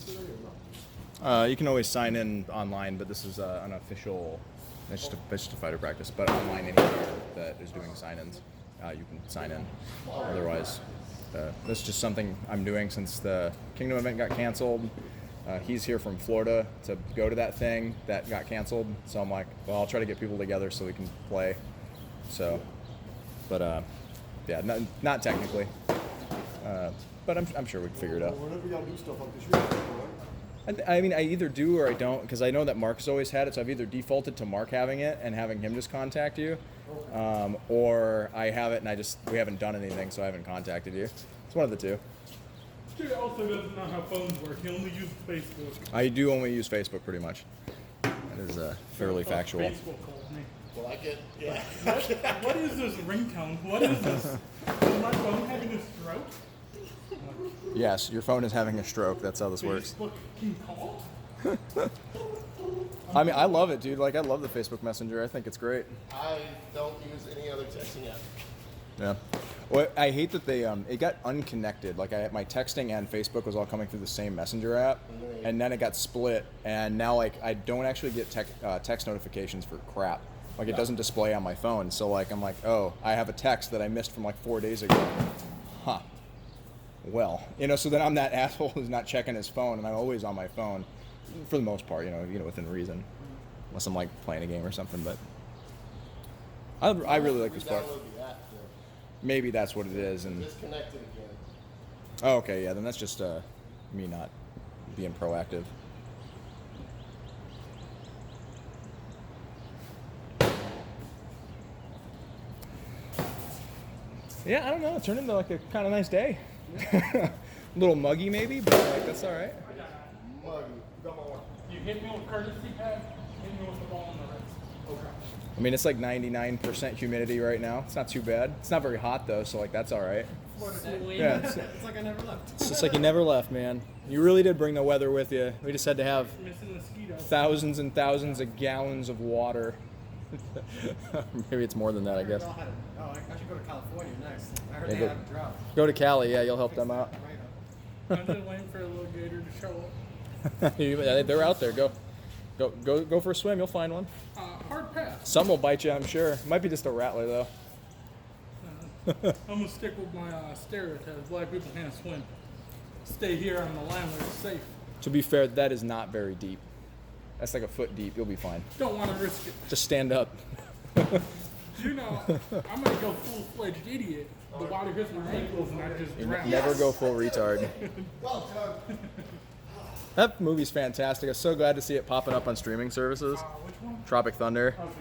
You can always sign in online, but this is unofficial. It's just a fighter practice, but online anywhere that is doing sign-ins, you can sign in. Otherwise, this is just something I'm doing since the Kingdom event got canceled. He's here from Florida to go to that thing that got canceled, so I'm like, well, I'll try to get people together so we can play. So, but yeah, not technically, but I'm sure we can figure it out. Whenever y'all do stuff like this, you're right? I mean, I either do or I don't, because I know that Mark's always had it, so I've either defaulted to Mark having it and having him just contact you, or I have it and we haven't done anything, so I haven't contacted you. It's one of the two. He also doesn't know how phones work. He only uses Facebook. I do only use Facebook pretty much. That is fairly factual. Facebook called me. Well, I get, yeah. What is this ringtone? What is this? Is my phone having a stroke? Yes, your phone is having a stroke. That's how this works. Facebook can call? I mean, I love it, dude. Like, I love the Facebook Messenger. I think it's great. I don't use any other texting app. Yeah. Well, I hate that they it got unconnected. Like my texting and Facebook was all coming through the same Messenger app, and then it got split. And now like I don't actually get text notifications for crap. Like it doesn't display on my phone. So like I'm like, oh, I have a text that I missed from like 4 days ago. Huh. Well, so then I'm that asshole who's not checking his phone, and I'm always on my phone, for the most part. Within reason, unless I'm like playing a game or something. But I really like this part. Maybe that's what it is, and Disconnected again. oh, okay, yeah. Then that's just me not being proactive. Yeah, I don't know. It turned into like a kind of nice day. A little muggy maybe, but like that's all right. Muggy. Come on. You hit me with courtesy pad, hit me with the ball in the wrist. Okay. I mean, it's like 99% humidity right now. It's not too bad. It's not very hot though, so like that's all right. Yeah, It's like I never left. it's just like you never left, man. You really did bring the weather with you. We just had to have Missing mosquitoes. thousands and thousands of gallons of water. Maybe it's more than that, I guess. Oh, I should go to California next. I heard Yeah, they go- have a drought. Go to Cali, yeah, you'll help them out. I'm just waiting for a little gator to show up. Yeah, they're out there. Go for a swim. You'll find one. Hard pass. Some will bite you, I'm sure. Might be just a rattler though. I'm gonna stick with my stereotypes. Black people can't swim. Stay here on the land where it's safe. To be fair, that is not very deep. That's like a foot deep. You'll be fine. Don't want to risk it. Just stand up. I'm gonna go full-fledged idiot. The water hits my ankles and I just drown. Never go full retard. Well done. That movie's fantastic. I'm so glad to see it popping up on streaming services. Which one? Tropic Thunder. Okay,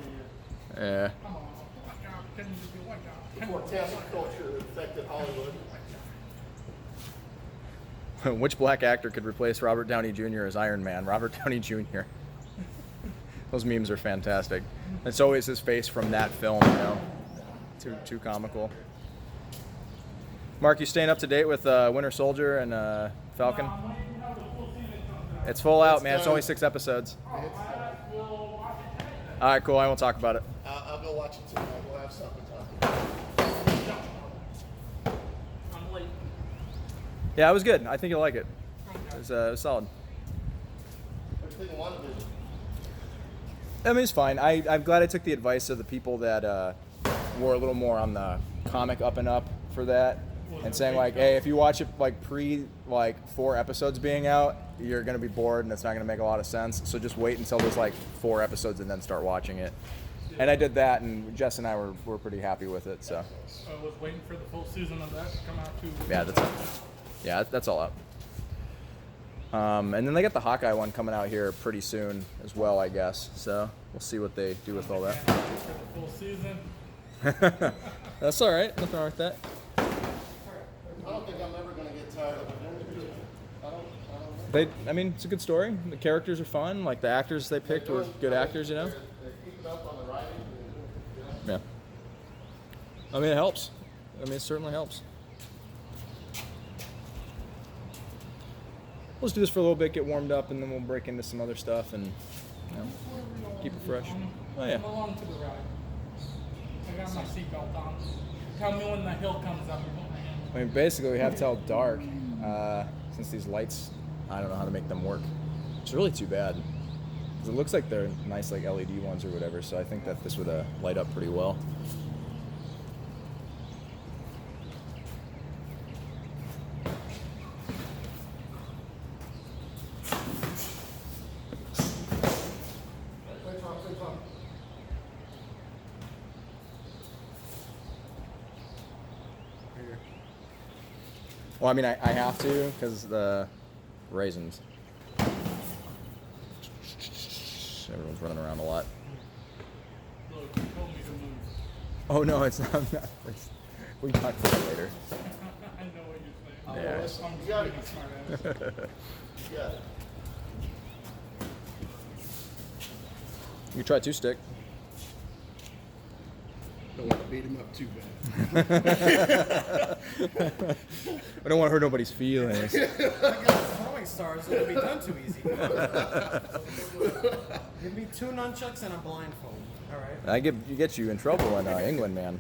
Yeah. come on. White guy, pretending to be a white guy. Before cancel culture affected Hollywood. Which black actor could replace Robert Downey Jr. as Iron Man? Robert Downey Jr. Those memes are fantastic. It's always his face from that film, Too comical. Mark, you staying up to date with Winter Soldier and Falcon? It's full out, man. It's only 6 episodes. All right, cool. I won't talk about it. I'll go watch it tonight. We'll have something to talk about. I'm late. Yeah, it was good. I think you'll like it. It was solid. What do you think of WandaVision? I mean, it's fine. I'm glad I took the advice of the people that were a little more on the comic up and up for that, and saying like, hey, if you watch it like pre 4 episodes being out, you're gonna be bored and it's not gonna make a lot of sense. So just wait until there's like 4 episodes and then start watching it. And I did that, and Jess and I were pretty happy with it. So I was waiting for the full season of that to come out too. yeah, that's all up. And then they got the Hawkeye one coming out here pretty soon as well, I guess. So we'll see what they do with all that. For the full season. That's all right. Nothing wrong with that. I don't think I'm ever going to get tired of it. I don't know. I mean, it's a good story. The characters are fun. Like the actors they picked were good actors, They're keeping up on the writing. Yeah. I mean, it helps. I mean, it certainly helps. Let's do this for a little bit, get warmed up, and then we'll break into some other stuff and keep it fresh. Oh yeah. Come along to the ride. I got my seatbelt on. Tell me when the hill comes up. I mean, basically we have till dark, since these lights I don't know how to make them work. It's really too bad. 'Cause it looks like they're nice like LED ones or whatever, so I think that this would light up pretty well. Well, I mean, I have to because the raisins. Everyone's running around a lot. Look, you told me to move. Oh no, it's not. We can talk about that later. I know what you're saying. Yeah. I'm just You got it. being a smart ass. Yeah. You try 2-stick. Don't want to beat him up too bad. I don't want to hurt nobody's feelings. I got throwing stars, it'll be done too easy. Give me 2 nunchucks and a blindfold. All right. You get you in trouble in England, man.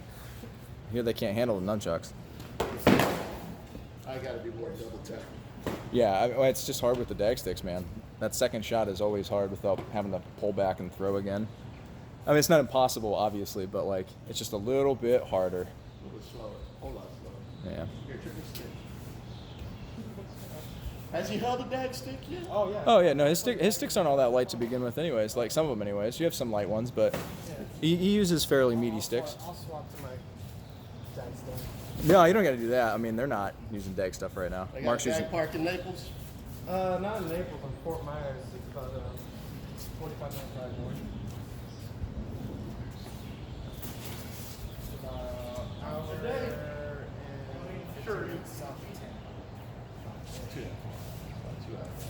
Here they can't handle the nunchucks. I got to do more double tap. Yeah, well, it's just hard with the dag sticks, man. That second shot is always hard without having to pull back and throw again. I mean, it's not impossible, obviously, but like it's just a little bit harder. A little slower. Hold on, slower. Yeah. Here, trick your stick. Has he held a dag stick yet? Oh, yeah. Oh yeah, no, his sticks aren't all that light to begin with, anyways. Like some of them, anyways. You have some light ones, but he uses fairly meaty sticks. I'll swap to my dad's thing. No, you don't got to do that. I mean, they're not using dag stuff right now. I got Mark's a using. dag park in Naples. Not in Naples, in Fort Myers. It's about 45 minutes drive north. Hour a day. and Sure. south of Tampa. 2 hours. 2 hours.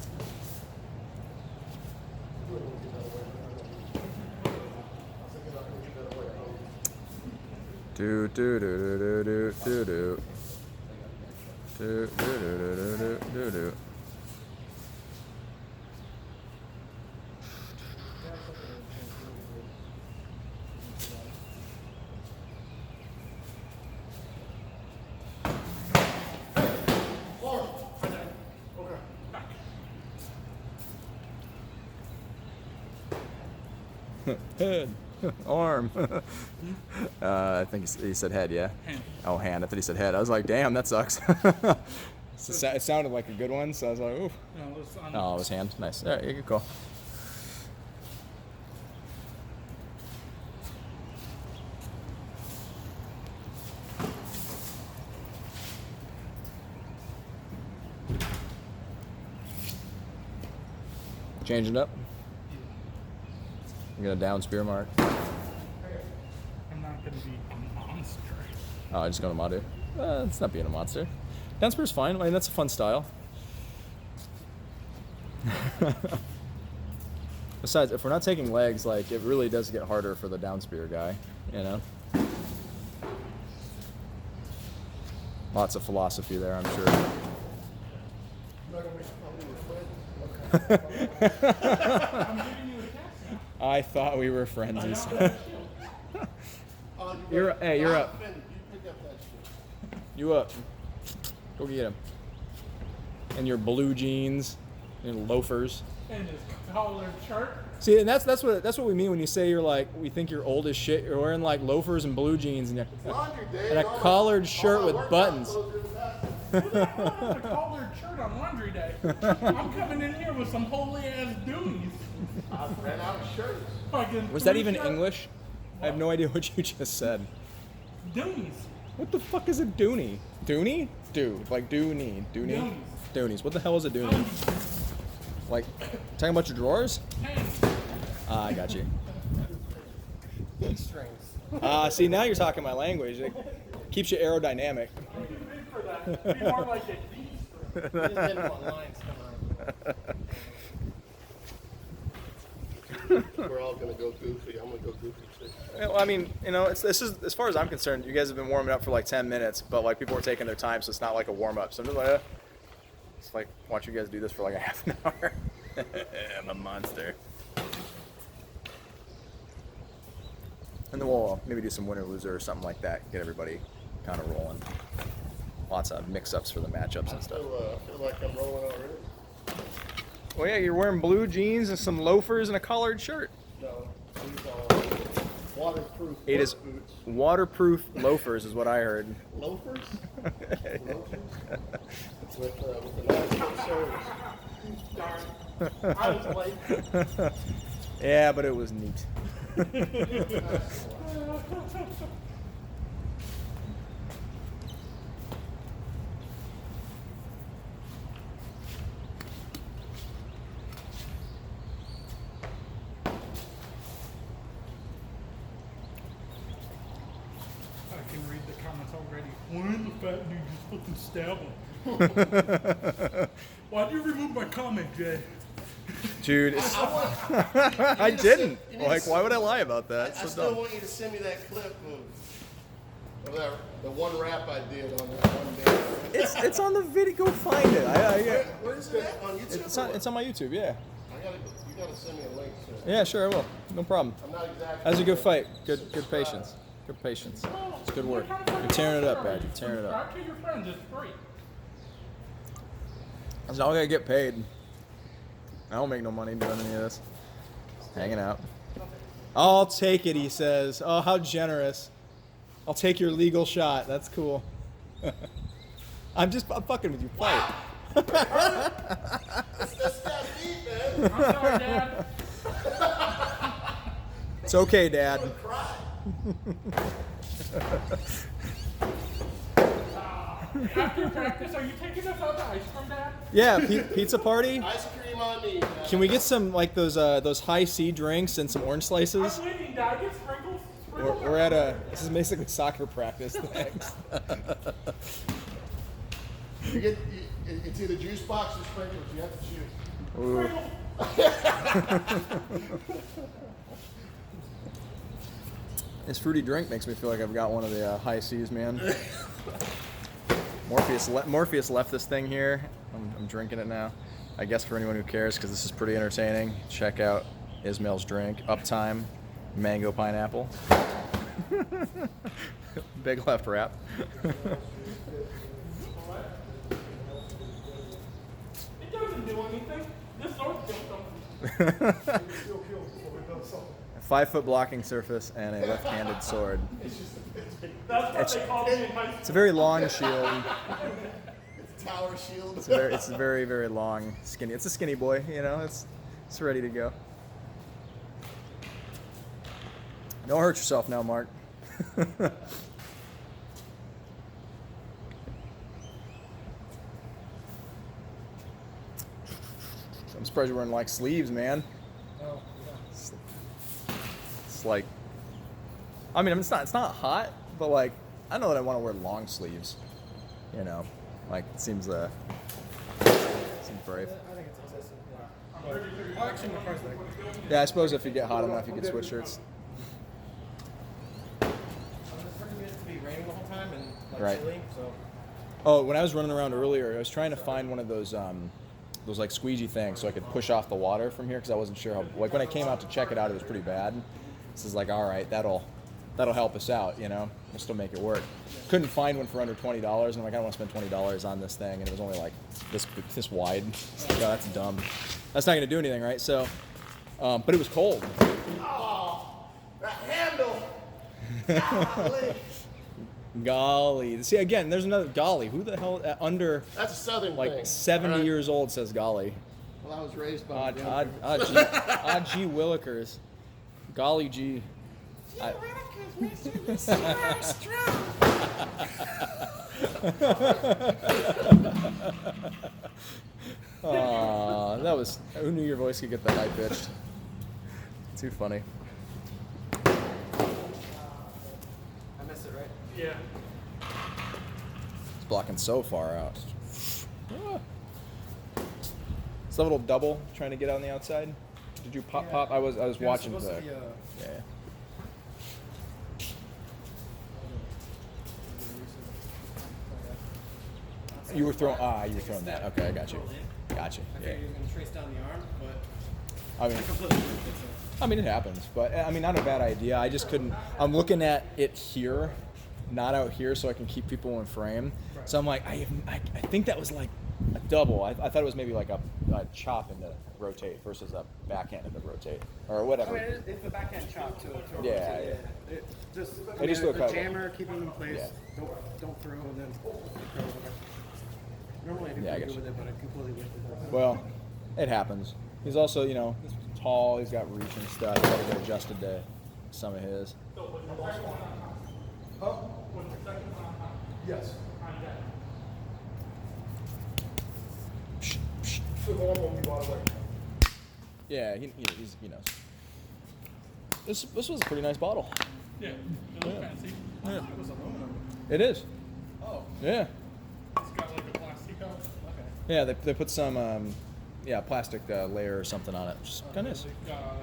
Do do do do do do do do. Do do do do do do do. Head, arm. I think he said head, yeah. Hand. Oh, hand. I thought he said head. I was like, damn, that sucks. It sounded like a good one, so I was like, ooh. No, it's on. Oh, it was hand. Nice. All right, good call. Changing up. You got a down spear mark. I'm not going to be a monster. Oh, just going to Madu. It's not being a monster. Down spear's fine. I mean, that's a fun style. Besides, if we're not taking legs, like, it really does get harder for the down spear guy, you know? Lots of philosophy there, I'm sure. I'm not gonna make a problem with I'm giving you a test now. I thought we were friends. He said. You're Hey, you're up. You pick up that shit. You up. Go get him. And your blue jeans and loafers. And his collared shirt. See, and that's what we mean when you say you're like, we think you're old as shit. You're wearing like loafers and blue jeans and Laundry day. and a all my- collared all shirt my with workout buttons. clothes are in the back. Who the hell has a collared shirt on laundry day? I'm coming in here with some holy ass doonies. I ran out of shirts. Fucking Was that three even shirt- English? I have no idea what you just said. Doonies. What the fuck is a doonie? Doonie? Dude, like dooney. Dooney? Doonies. Doonies. What the hell is a doonie? Like, talking about your drawers? Hey, Ah, I got you. Strings. See, now you're talking my language. It keeps you aerodynamic. I'm too big for that. Be more like a D-string. Just didn't want lines coming on. We're all gonna go goofy. I'm gonna go goofy too. Well, I mean, you know, this is as far as I'm concerned. You guys have been warming up for like 10 minutes, but like people are taking their time, so it's not like a warm up. So I'm just like, it's like watch you guys do this for like a half an hour. I'm a monster. And then we'll maybe do some winner loser or something like that. Get everybody kind of rolling. Lots of mix ups for the matchups and stuff. I feel like I'm rolling already. Well, yeah, you're wearing blue jeans and some loafers and a collared shirt. No, these are waterproof It is work boots. waterproof loafers, is what I heard. Loafers? Loafers? With a nice little soles. I was late. Yeah, but it was neat. I can read the comments already. Why did the fat dude just fucking stab him? Why'd you remove my comment, Jay? Dude, it's, I I didn't. Like, why would I lie about that? I It's so still dumb. want you to send me that clip of that, the one rap I did on that one day. It's on the video. Go find it. Where is it at? On YouTube? It's on my YouTube. Yeah. You gotta send me a link to it. Yeah, sure, I will. No problem. I'm not exactly. That was a good fight. Good patience. Good patience. It's good work. You're tearing it up, Brad. You're tearing it up. Subscribe to your friends. It's free. It's not gonna get paid. I don't make no money doing any of this. Hanging out. I'll take it, he says. Oh, how generous. I'll take your legal shot. That's cool. I'm fucking with you. Fight. It's just that deep, man. I'm sorry, Dad. It's okay, Dad. Cry. After practice, are you taking us out to ice cream, Dad? Yeah, pizza party. Ice cream on me, man. Can we get some like those high C drinks and some orange slices? I'm leaving, Dad. Get sprinkles. We're at a. This is basically soccer practice. Thanks. It's either juice box or sprinklers. You have to choose. Ooh. This fruity drink makes me feel like I've got one of the high C's, man. Morpheus left this thing here. I'm drinking it now. I guess for anyone who cares, because this is pretty entertaining, check out Ismail's drink. Uptime, mango pineapple. Big left wrap. It doesn't do anything. This sword kills something. 5-foot blocking surface and a left-handed sword. That's what they call me in high It's school. a very long shield. It's tower shield. It's very, very long, skinny. It's a skinny boy, you know. It's ready to go. Don't hurt yourself now, Mark. I'm surprised you're wearing like sleeves, man. Oh, It's like, I mean, it's not hot, but like, I know that I want to wear long sleeves. You know, like it seems brave. I think it's excessive. Yeah. Oh, actually, my car's back. Yeah, I suppose if you get hot enough, you could switch shirts. I'm just expecting it to be raining the whole time and like Right. chilly, so. Oh, when I was running around earlier, I was trying to find one of those like squeegee things so I could push off the water from here because I wasn't sure how. Like when I came out to check it out, it was pretty bad. This is like, all right, that'll help us out, you know. We'll still make it work. Couldn't find one for under $20, and I'm like, I don't want to spend $20 on this thing, and it was only like this wide. Like, oh, that's dumb. That's not gonna do anything, right? So, but it was cold. Oh, that handle. Golly. Golly. See, again, there's another golly. Who the hell under That's a southern like thing. 70 all right? years old says golly? Well, I was raised by my Gee Willikers. Golly gee. That was. Who knew your voice could get that high pitched? Too funny. I missed it, right? Yeah. It's blocking so far out. It's a little double trying to get on the outside. Did you pop? I was Yeah, watching it's the. supposed to be, Yeah. You were throwing. You were throwing that. Okay, I got you. Got you. I Yeah. figured he was going to trace down the arm, but I mean, I completely didn't think so. I mean, it happens, but I mean, not a bad idea. I just couldn't. I'm looking at it here, not out here, so I can keep people in frame. So I'm like, I think that was like a double. I thought it was maybe like a chop into rotate versus a backhand into rotate or whatever. I mean, it's the backhand chop to Yeah, rotate. yeah. It just It just looked the like- jammer, keep him in place. Yeah. Don't throw and then throw over. Normally I do Yeah, I pretty get good you. with it, but I completely whiffed it. Well, it happens. He's also, you know, he's tall. He's got reach and stuff. He's got to get adjusted to some of his. Huh? Yes. So the one will be bottom right. Yeah, he's you know. This was a pretty nice bottle. Yeah. It looks fancy. Yeah. It was aluminum. It is. Oh. Yeah. It's got like a plastic cover. Okay. Yeah, they put some plastic layer or something on it. Just kind of nice.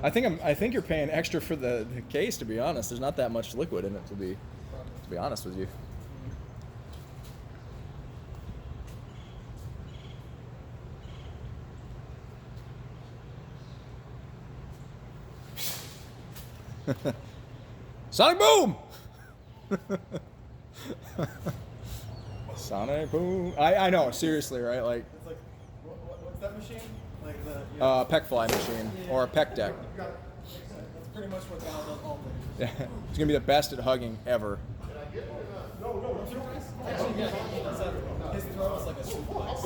I think you're paying extra for the case, to be honest. There's not that much liquid in it, to be honest with you. Sonic Boom! Sonic Boom. I know, seriously, right? Like It's like what's that machine? Like the pec fly machine or a pec deck. that's pretty much what Val does all day. Yeah. He's gonna be the best at hugging ever. Actually, yeah, he does that. His throw is like a suplex.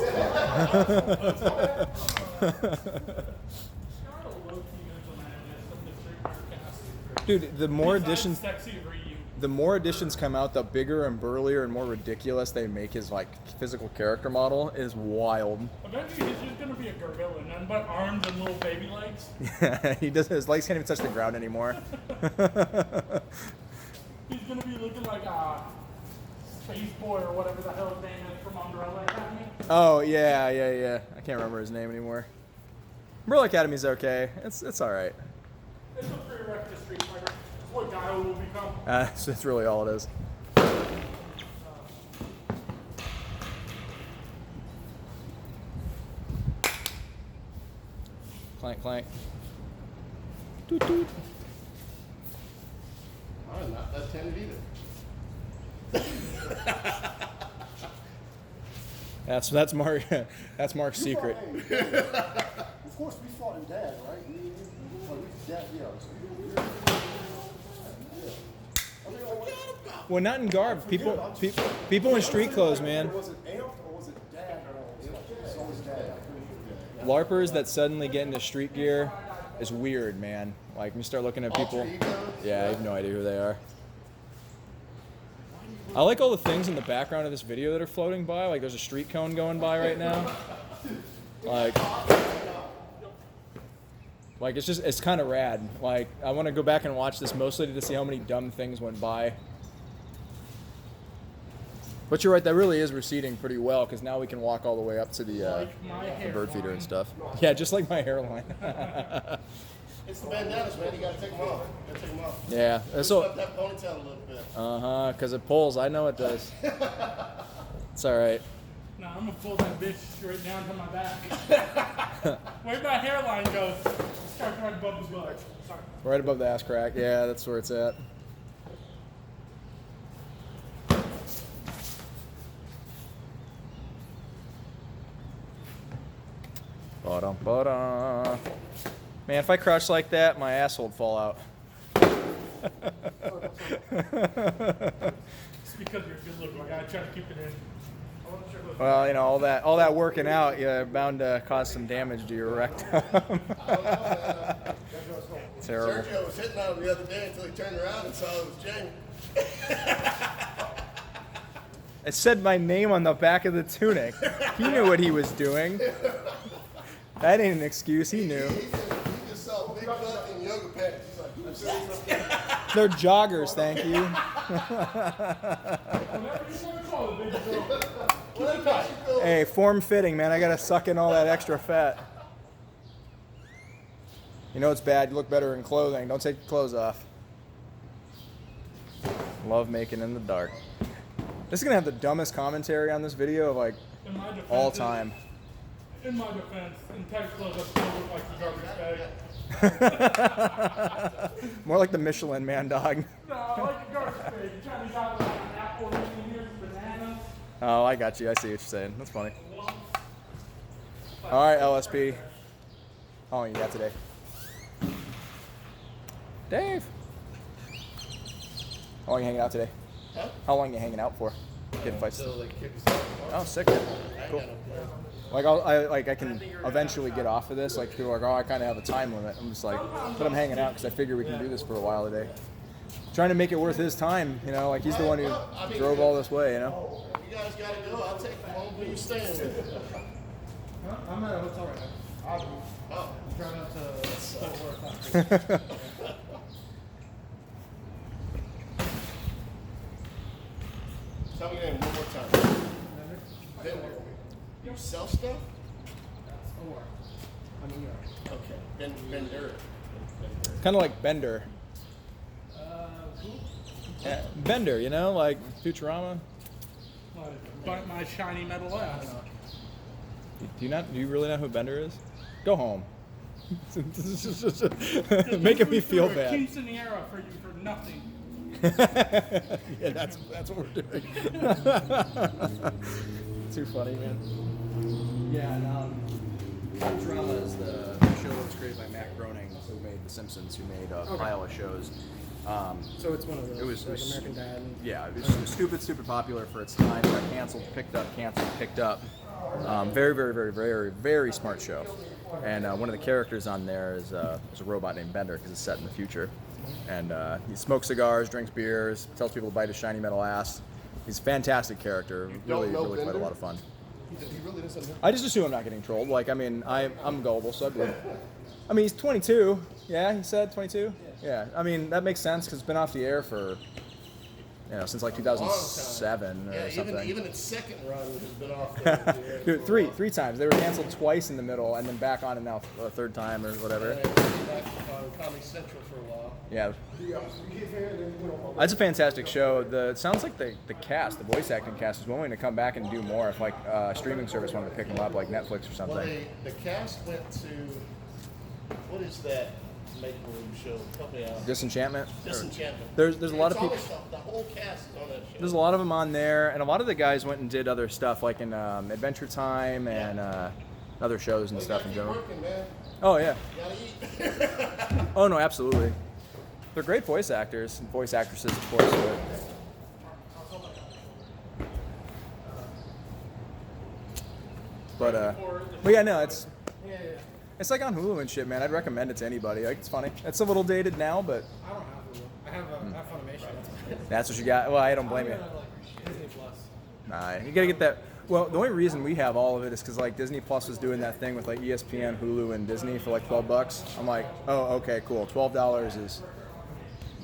Dude, the more additions Sexy Ryu. the more additions come out, the bigger and burlier and more ridiculous they make his like physical character model is wild. Eventually, he's just gonna be a gorilla, none but arms and little baby legs. Yeah, he does. His legs can't even touch the ground anymore. He's gonna be looking like a space boy or whatever the hell his name is from Umbrella Academy. Oh yeah. I can't remember his name anymore. Umbrella Academy's okay. It's all right. It's a prerequisite to Street Fighter. It's what Guile will become. That's really all it is. Clank, clank. Toot, toot. I'm not that tended either. That's Mark. That's Mark's secret. Of course, we fought in Dad, right? Well, Dad, yeah. Well, not in garb. People in street clothes, man. Was it Amped or was it Dad? It's always Dad. LARPers that suddenly get into street gear is weird, man. Like, when you start looking at people. Yeah, I have no idea who they are. I like all the things in the background of this video that are floating by. Like, there's a street cone going by right now. Like it's kind of rad. Like, I want to go back and watch this mostly to see how many dumb things went by. But you're right, that really is receding pretty well, because now we can walk all the way up to the bird feeder and stuff. Yeah, just like my hairline. It's the bandanas, man. You gotta take them off. Yeah, Lift so up that ponytail a little bit. because it pulls. I know it does. It's all right. Nah, I'm gonna pull that bitch straight down to my back. Where my hairline goes, it starts right above the butt. Sorry. Right above the ass crack. Yeah, that's where it's at. Ba-dum, ba-dum. Man, if I crouch like that, my asshole would fall out. It's because you're good looking. I gotta try to keep it in. I wasn't sure what Well, you know, all that working out, you're bound to cause some damage to your rectum. Terrible. Sergio was hitting on him the other day until he turned around and saw it was Jamie. It said my name on the back of the tunic. He knew what he was doing. That ain't an excuse. He knew. He just saw a big butt in yoga pants. He's like, I'm serious. They're joggers, thank you. whatever you want to call it, baby girl. What about you, Bill? Hey, form fitting, man. I gotta suck in all that extra fat. You know it's bad. You look better in clothing. Don't take your clothes off. Love making in the dark. This is gonna have the dumbest commentary on this video of like In my defense, all time. In my defense, in tight clothes, I still look like the garbage bag. More like the Michelin Man, dog. No, I like the garbage bag. You're trying to got like an apple in here, bananas. Oh, I got you. I see what you're saying. That's funny. All right, LSP. How long you got today? Dave. How long you hanging out today? Huh? How long you hanging out for? Getting fights. So they kick us out. Oh, sick. Cool. Like I can eventually get off of this. Like people are like, oh, I kind of have a time limit. I'm just like, but I'm hanging out because I figure we can do this for a while today. Trying to make it worth his time, you know. Like he's the one who drove all this way, you know. If you guys gotta go, I'll take them home. Who you staying with? I'm at a hotel right now. Oh, I'm trying not to Fort Worth. tell me your name one more time. Vender. You sell stuff? Okay. Vender. Kind of like Bender. Yeah, Bender, you know, like Futurama. Bite my shiny metal ass. Do you really know who Bender is? Go home. Making me feel bad. Quinceanera for you for nothing. Yeah, that's what we're doing. Too funny, man. Yeah, and Futurama is the show that was created by Matt Groening, who made The Simpsons, who made a pile of shows. So it's one of those. It was like American Dad. Yeah, it was stupid popular for its time. Got canceled, picked up, picked up. Very smart show. And one of the characters on there is a robot named Bender because it's set in the future. And he smokes cigars, drinks beers, tells people to bite his shiny metal ass. He's a fantastic character. Really quite a lot of fun. He really doesn't know. I just assume I'm not getting trolled. Like, I mean, I'm gullible, so I believe. I mean, he's 22. Yeah, he said 22. Yeah, I mean that makes sense because it's been off the air for, since like 2007 or something. Even its second run has been off the air. Dude, three times. They were canceled twice in the middle and then back on and now a third time or whatever. And it was back on Comedy Central for a while. Yeah. That's a fantastic show. It sounds like the cast, the voice acting cast, is willing to come back and do more if like a streaming service wanted to pick them up, like Netflix or something. Well, the cast went to, what is that make-believe show? Help me out. Disenchantment. Disenchantment. There's a lot of people. The whole cast is on that show. There's a lot of them on there, and a lot of the guys went and did other stuff, like in Adventure Time and other shows and stuff in Keep general. working, man. Oh yeah. You gotta eat. Oh no, absolutely. They're great voice actors and voice actresses, of course. But yeah, no, it's like on Hulu and shit, man. I'd recommend it to anybody. Like, it's funny. It's a little dated now, but I don't have Hulu. I have Funimation. that's what you got. Well, I don't blame you. I have like Disney Plus. Nah, you gotta get that. Well, the only reason we have all of it is because like Disney Plus was doing that thing with like ESPN, Hulu, and Disney for like $12. I'm like, oh, okay, cool. $12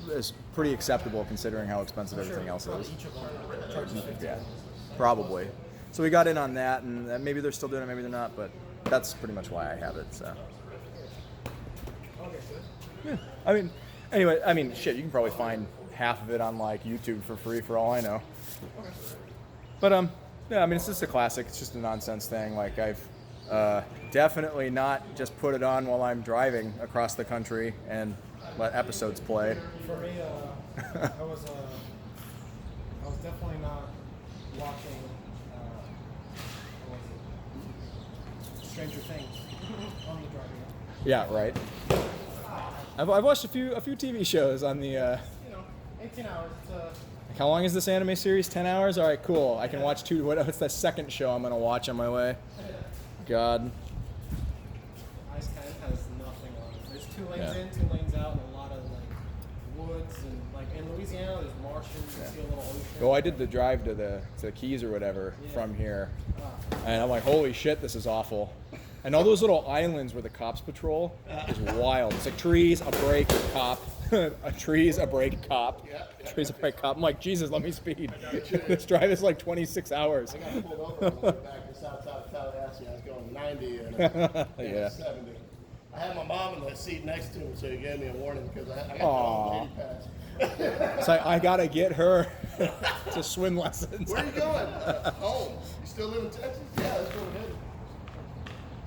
is pretty acceptable considering how expensive everything else is. Each of them charges $15. Yeah, probably. So we got in on that, and maybe they're still doing it, maybe they're not, but that's pretty much why I have it. So. Yeah. I mean, shit, you can probably find half of it on like YouTube for free for all I know. But yeah, I mean, it's just a classic. It's just a nonsense thing. Like I've definitely not just put it on while I'm driving across the country and let episodes play. For me, I was definitely not watching. What was it? Stranger Things on the driving. Yeah, right. I've watched a few TV shows on the. 18 hours. How long is this anime series? 10 hours? All right, cool. I can watch two. What's the second show I'm gonna watch on my way? God. Ice Kind has nothing on it. There's 2 lanes Yeah. in, 2 lanes out, and a lot of like woods and like in Louisiana there's marshes. You can see a little ocean. Well, I did the drive to the Keys or whatever from here, and I'm like, holy shit, this is awful. And all those little islands where the cops patrol is wild. It's like trees, a break, cop. Trees, a break, cop. Trees, a break, cop. I'm like, Jesus, let me speed. This drive is like 26 hours. I got pulled over on the way back just outside of Tallahassee. I was going 90 and Yeah. 70. I had my mom in the seat next to me, so he gave me a warning because I got Aw. the lady pass. It's like, I gotta get her to swim lessons. Where are you going? Home. You still live in Texas? Yeah, let's go ahead.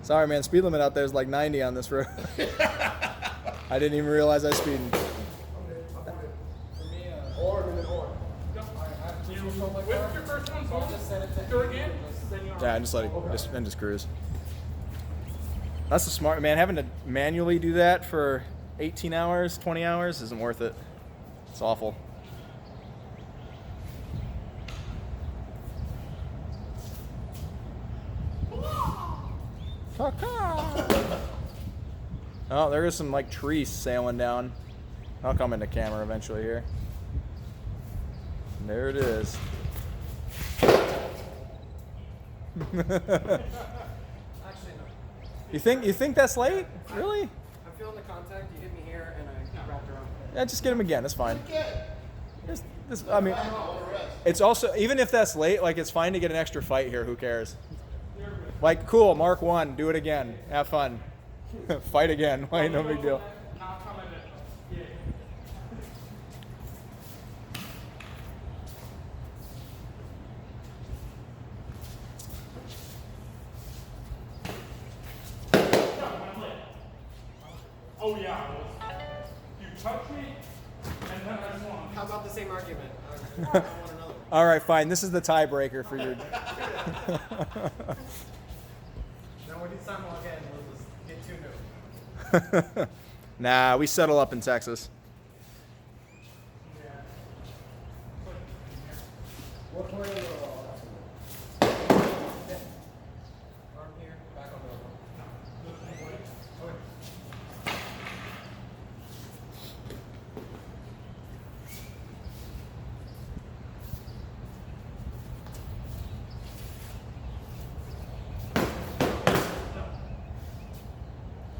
Sorry, man. Speed limit out there is like 90 on this road. I didn't even realize I was speeding. For me, Whip your first one home. just set it to Do it again. Then you're Yeah, just let it, just cruise. That's a smart man. Having to manually do that for 18 hours, 20 hours isn't worth it. It's awful. Oh, there is some like trees sailing down. I'll come into camera eventually here. There it is. Actually, no. You think that's late? Really? I'm feeling the contact. You hit me here, and I wrapped around. Yeah, just get him again. That's fine. Again. I mean, it's also, even if that's late, like it's fine to get an extra fight here. Who cares? Like, cool. Mark 1. Do it again. Have fun. Fight again. Why? No big deal. Oh yeah. You touch me, and then I won. How about the same argument? I want another. All right, fine. This is the tiebreaker for your. Now we do simul again. We'll just get 2 new. Nah, we settle up in Texas. What play are you Arm here, back on the other one.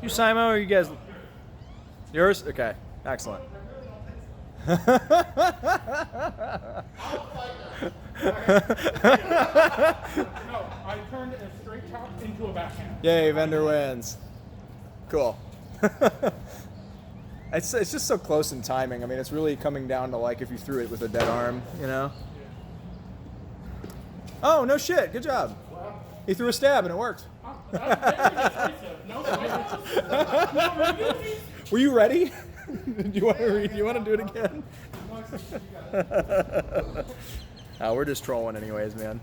You, Simo, or you guys? Yours? Okay, excellent. No, I turned a straight chop into a backhand. Yay, Vender wins. Cool. It's just so close in timing. I mean, it's really coming down to like if you threw it with a dead arm, you know? Oh, no shit. Good job. He threw a stab and it worked. Were you ready? Do you want to do it again? We're just trolling anyways, man.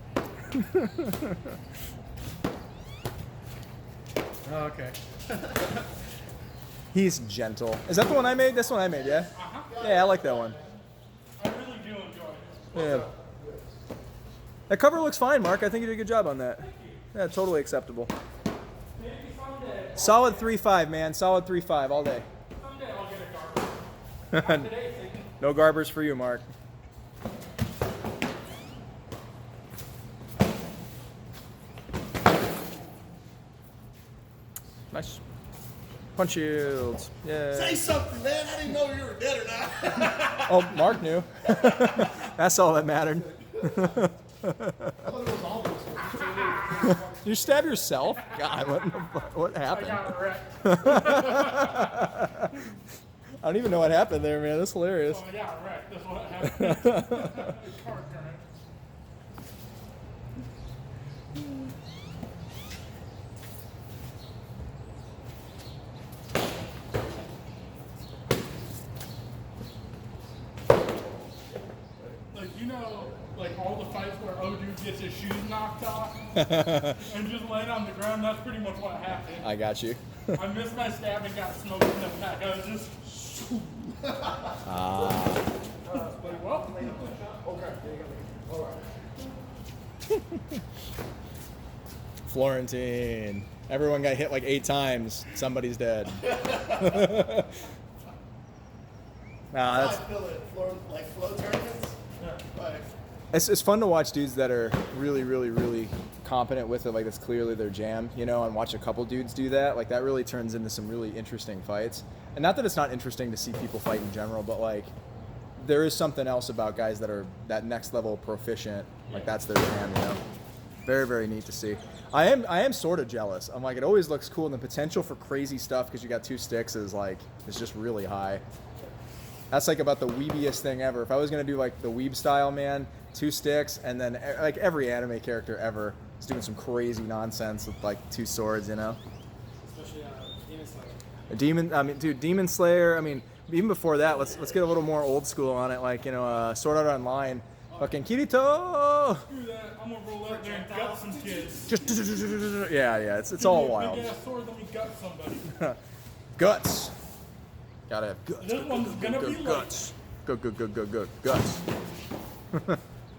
Oh, okay. He's gentle. Is that the one I made? That's the one I made, yeah? Yeah, I like that one. I really do enjoy it. Yeah. That cover looks fine, Mark. I think you did a good job on that. Yeah, totally acceptable. Maybe someday, Solid 3.5, man. Solid 3.5 all day. someday I'll get a garbage. Today, thinking, No garbers for you, Mark. Nice. Punch shields. Yeah. Say something, man. I didn't know you were dead or not. Oh, Mark knew. That's all that mattered. I thought it was all this. You stab yourself? God, what happened? I got wrecked. I don't even know what happened there, man. That's hilarious. Oh, I got wrecked. That's what happened. Car turned. Like, you know, like all the fights where dude gets his shoes knocked off and just laying on the ground, that's pretty much what happened. I got you. I missed my stab and got smoked in the back. I was just like, well, Okay. All right. Florentine. Everyone got hit like 8 times. Somebody's dead. Nah, I that's, feel it. Like flow tournaments. Like, it's fun to watch dudes that are really, really, really competent with it. Like that's clearly their jam, you know, and watch a couple dudes do that. Like that really turns into some really interesting fights. And not that it's not interesting to see people fight in general, but like there is something else about guys that are that next level proficient. Like that's their jam, you know. Very, very neat to see. I am sort of jealous. I'm like, it always looks cool, and the potential for crazy stuff because you got 2 sticks is just really high. That's like about the weebiest thing ever. If I was gonna do like the weeb style, man, 2 sticks, and then like every anime character ever is doing some crazy nonsense with like 2 swords, you know. Especially Demon Slayer. Demon Slayer. I mean, even before that, let's get a little more old school on it. Like, you know, Sword Art Online. Fucking Kirito! Screw that. I'm gonna roll out there and gut some kids. Just yeah, it's all wild. Big ass sword, let me gut somebody. Guts. Gotta have guts. This one's gonna be late. guts. Good. Guts.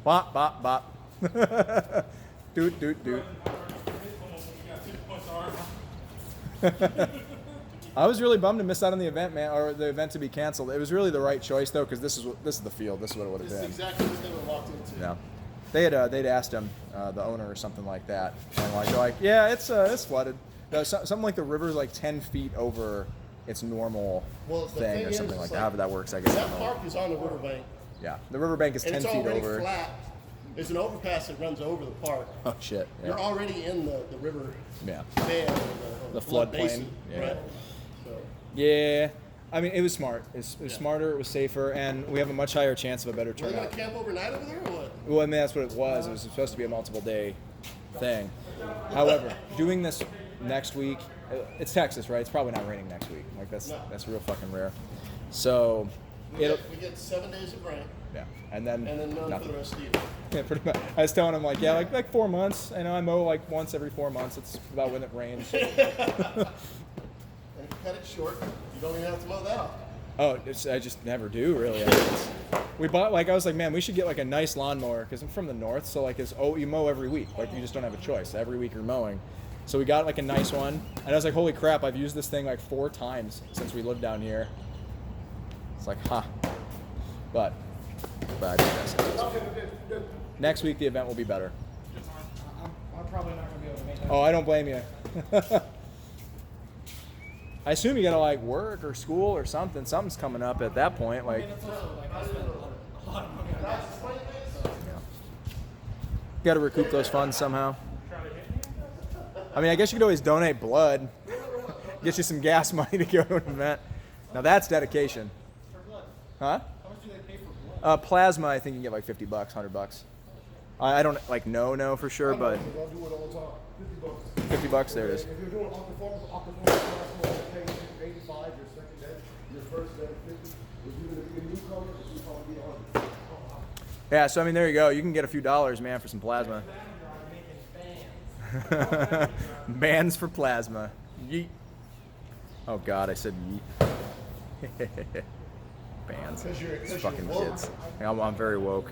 Bop, bop, bop. Doot. I was really bummed to miss out on the event, man, or the event to be canceled. It was really the right choice though, because this is the field. This is what it would have This is been. exactly what they were locked into. Yeah, they'd asked him, the owner or something like that, and they're like, yeah, it's flooded. Something like the river's like 10 feet over its normal Well, the thing thing or is, something like it's that. However that works, I guess. I That don't know. park is on the riverbank, Yeah, the riverbank is and 10 it's feet already over. flat. There's an overpass that runs over the park. Oh shit! Yeah. You're already in the river Yeah. bed, or The flood floodplain, basin, yeah. right? So, Yeah, I mean, it was smart. It was smarter. It was safer, and we have a much higher chance of a better were they gonna turnout. camp overnight over there, or what? Well, I mean, that's what it was. It was supposed to be a multiple day thing. However, doing this next week, it's Texas, right? It's probably not raining next week. Like that's real fucking rare. So, We get 7 days of rain, yeah, and then and then none for nothing. the rest of the year. Yeah, pretty much. I was telling him like 4 months. I know I mow like once every 4 months. It's about when it rains. And if you cut it short, you don't even have to mow that off. Oh, I just never do really. We bought I was like, man, we should get like a nice lawnmower because I'm from the north, so like you mow every week. Like you just don't have a choice. Every week you're mowing. So we got like a nice one, and I was like, holy crap, I've used this thing like 4 times since we lived down here. It's like, but I think that's next week the event will be better. I'm probably not gonna be able to make that. Oh, I don't blame you. I assume you gotta like work or school or something. Something's coming up at that point. Like, It's also like I spent a lot of money on that. you gotta recoup those funds somehow. I mean, I guess you could always donate blood. Get you some gas money to go to an event. Now that's dedication. For blood. Huh? How much do they pay for blood? Plasma, I think you can get like $50, $100. I don't like know for sure, but I do it all the time. $50 there it is. If you're doing aquaform class, pay 85, your second day, your first day 50. If you're gonna be a newcomer, it's probably 100. Yeah, so I mean, there you go. You can get a few dollars, man, for some plasma. Bands for plasma. Yeet. Oh God, I said yeet. Bands. Because you're Fucking woke. kids. I'm very woke.